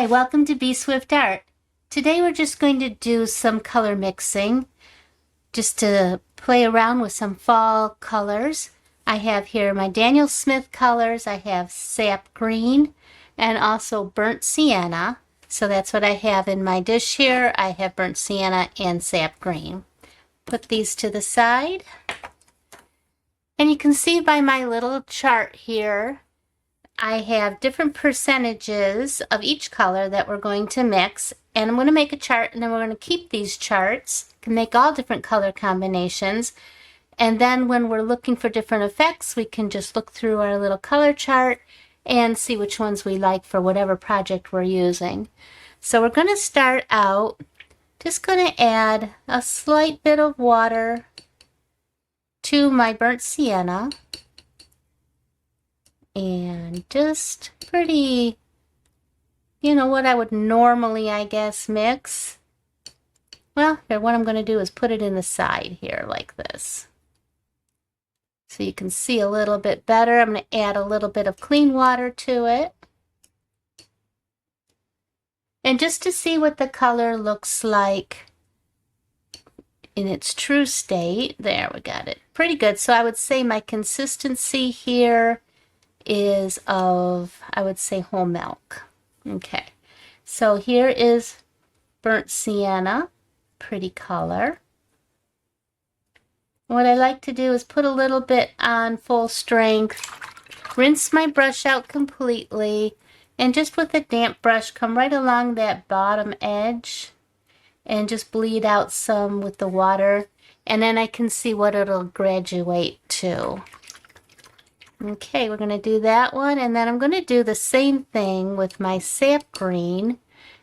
Hi, welcome to Be Swift Art. Today we're just going to do some color mixing, just to play around with some fall colors. I have here my Daniel Smith colors. I have sap green and also burnt sienna. So that's what I have in my dish here. I have burnt sienna and sap green. Put these to the side. And you can see by my little chart here, I have different percentages of each color that we're going to mix, and I'm going to make a chart, and then we're going to keep these charts, can make all different color combinations, and then when we're looking for different effects, we can just look through our little color chart and see which ones we like for whatever project we're using. So we're going to start out, just going to add a slight bit of water to my burnt sienna. And just pretty, what I would normally, I guess, mix. Well, here, what I'm going to do is put it in the side here like this. So you can see a little bit better. I'm going to add a little bit of clean water to it. And just to see what the color looks like in its true state. There, we got it. Pretty good. So I would say my consistency here is of, I would say, whole milk. Okay, so here is burnt sienna, pretty color. What I like to do is put a little bit on full strength, rinse my brush out completely, and just with a damp brush come right along that bottom edge and just bleed out some with the water, and then I can see what it'll graduate to. Okay, we're going to do that one, and then I'm going to do the same thing with my sap green,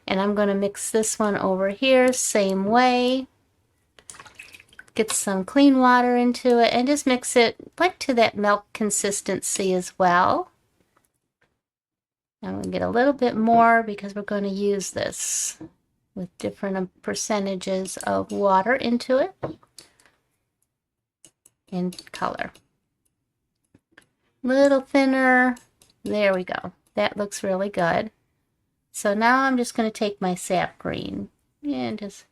and I'm going to mix this one over here, same way. Get some clean water into it, and just mix it like to that milk consistency as well. I'm going to get a little bit more because we're going to use this with different percentages of water into it and color. Little thinner. There we go. That looks really good. So now I'm just going to take my sap green and just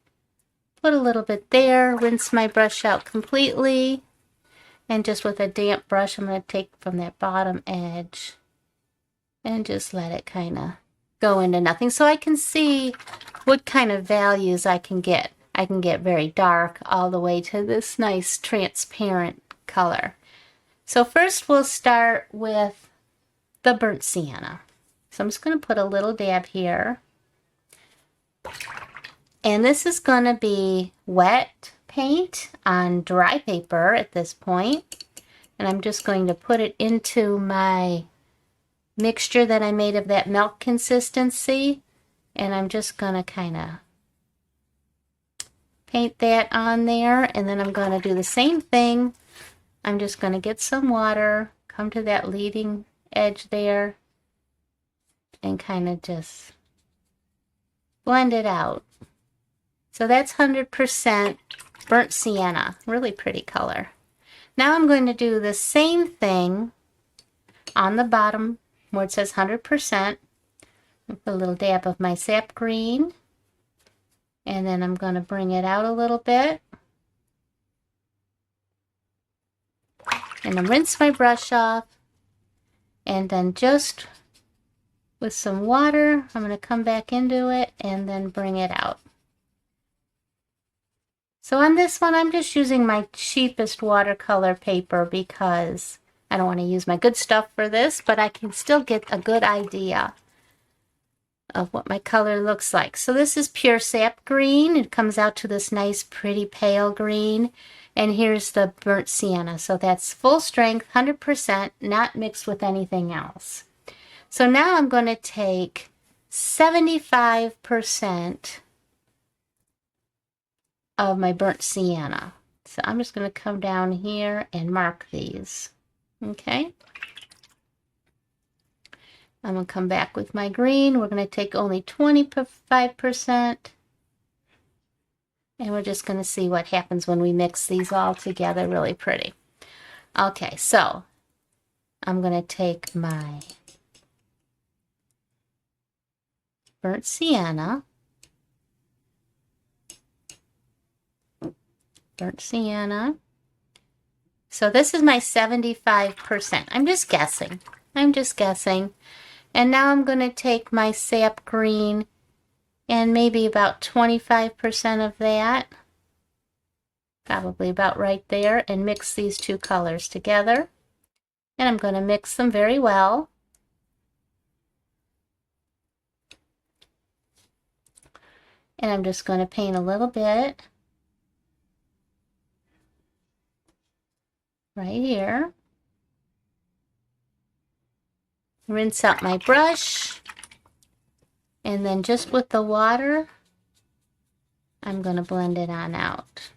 put a little bit there, rinse my brush out completely, and just with a damp brush I'm going to take from that bottom edge and just let it kind of go into nothing so I can see what kind of values I can get. I can get very dark all the way to this nice transparent color. So first we'll start with the burnt sienna. So I'm just going to put a little dab here. And this is going to be wet paint on dry paper at this point. And I'm just going to put it into my mixture that I made of that milk consistency. And I'm just going to kind of paint that on there. And then I'm going to do the same thing. I'm just going to get some water, come to that leading edge there, and kind of just blend it out. So that's 100% burnt sienna, really pretty color. Now I'm going to do the same thing on the bottom where it says 100%, with a little dab of my sap green, and then I'm going to bring it out a little bit. And then rinse my brush off, and then just with some water, I'm going to come back into it and then bring it out. So on this one, I'm just using my cheapest watercolor paper because I don't want to use my good stuff for this, but I can still get a good idea of what my color looks like. So this is pure sap green. It comes out to this nice, pretty pale green. And here's the burnt sienna. So that's full strength, 100%, not mixed with anything else. So now I'm going to take 75% of my burnt sienna. So I'm just going to come down here and mark these. Okay. I'm going to come back with my green. We're going to take only 25%. And we're just going to see what happens when we mix these all together. Really pretty. Okay, so I'm going to take my burnt sienna. Burnt sienna. So this is my 75%. I'm just guessing. I'm just guessing. And now I'm going to take my sap green and maybe about 25% of that, probably about right there, and mix these two colors together. And I'm going to mix them very well. And I'm just going to paint a little bit right here. Rinse out my brush, and then just with the water, I'm going to blend it on out.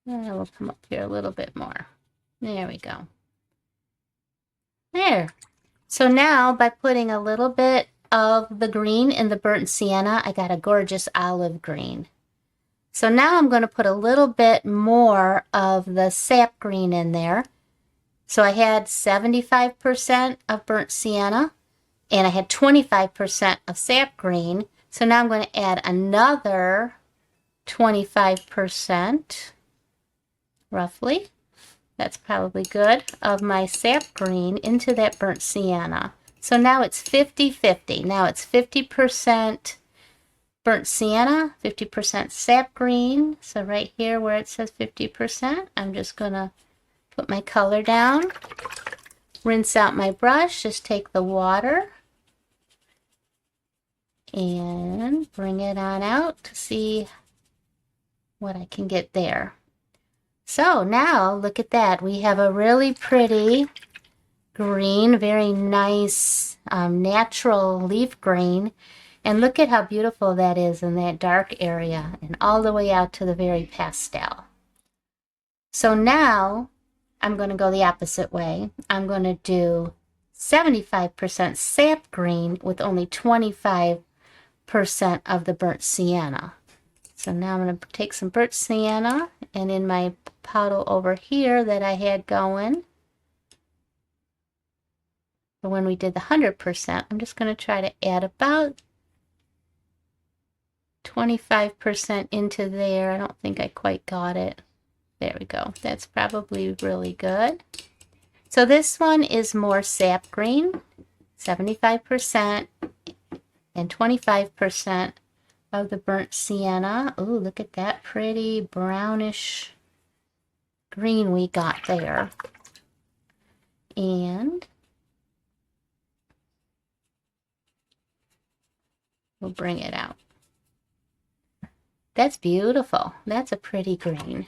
And I will come up here a little bit more. There we go. There. So now by putting a little bit of the green in the burnt sienna, I got a gorgeous olive green. So now I'm going to put a little bit more of the sap green in there. So I had 75% of burnt sienna and I had 25% of sap green. So now I'm going to add another 25%, roughly. That's probably good, of my sap green into that burnt sienna. So now it's 50-50. Now it's 50% burnt sienna, 50% sap green. So right here where it says 50%, I'm just going to put my color down, rinse out my brush, just take the water and bring it on out to see what I can get there. So now look at that. We have a really pretty green, very nice natural leaf green. And look at how beautiful that is in that dark area and all the way out to the very pastel. So now I'm going to go the opposite way. I'm going to do 75% sap green with only 25% of the burnt sienna. So now I'm going to take some burnt sienna, and in my puddle over here that I had going, but when we did the 100%, I'm just going to try to add about 25% into there. I don't think I quite got it. There we go. That's probably really good. So this one is more sap green, 75% and 25% of the burnt sienna. Oh, look at that pretty brownish green we got there. And we'll bring it out. That's beautiful. That's a pretty green.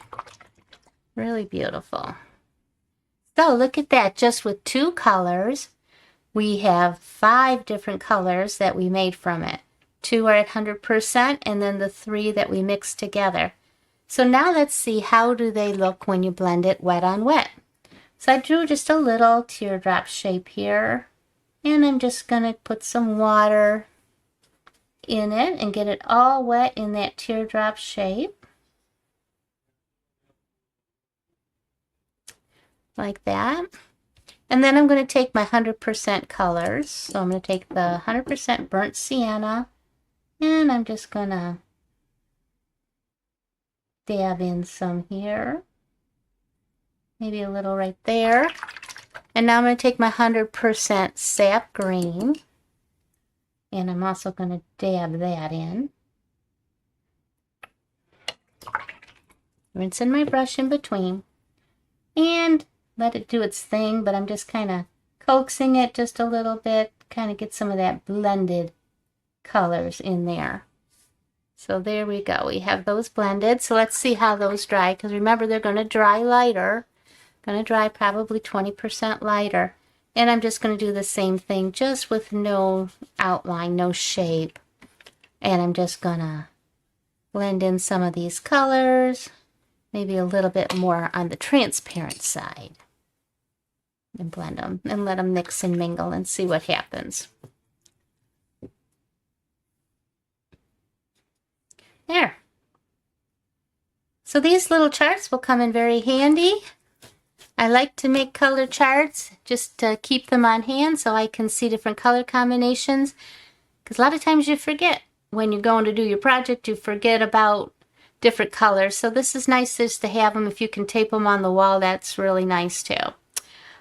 Really beautiful. So look at that, just with two colors, we have 5 different colors that we made from it. 2 are at 100% and then the 3 that we mixed together. So now let's see, how do they look when you blend it wet on wet. So I drew just a little teardrop shape here, and I'm just going to put some water in it and get it all wet in that teardrop shape. Like that. And then I'm going to take my 100% colors. So I'm going to take the 100% burnt sienna, and I'm just going to dab in some here. Maybe a little right there. And now I'm going to take my 100% sap green, and I'm also going to dab that in. Rinsing my brush in between. And let it do its thing, but I'm just kind of coaxing it just a little bit, kind of get some of that blended colors in there. So there we go. We have those blended. So let's see how those dry, because remember they're going to dry lighter. Going to dry probably 20% lighter. And I'm just going to do the same thing, just with no outline, no shape. And I'm just going to blend in some of these colors, maybe a little bit more on the transparent side. And blend them and let them mix and mingle and see what happens. There. So these little charts will come in very handy. I like to make color charts just to keep them on hand so I can see different color combinations, Because a lot of times you forget when you're going to do your project, you forget about different colors. So this is nice just to have them. If you can tape them on the wall, that's really nice too.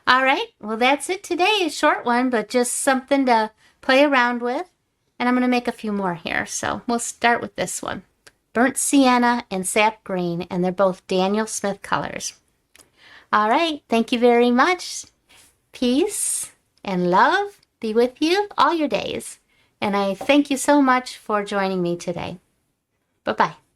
All right, well, that's it today. A short one, but just something to play around with. And I'm going to make a few more here. So we'll start with this one. Burnt Sienna and Sap Green, and they're both Daniel Smith colors. All right, thank you very much. Peace and love be with you all your days. And I thank you so much for joining me today. Bye-bye.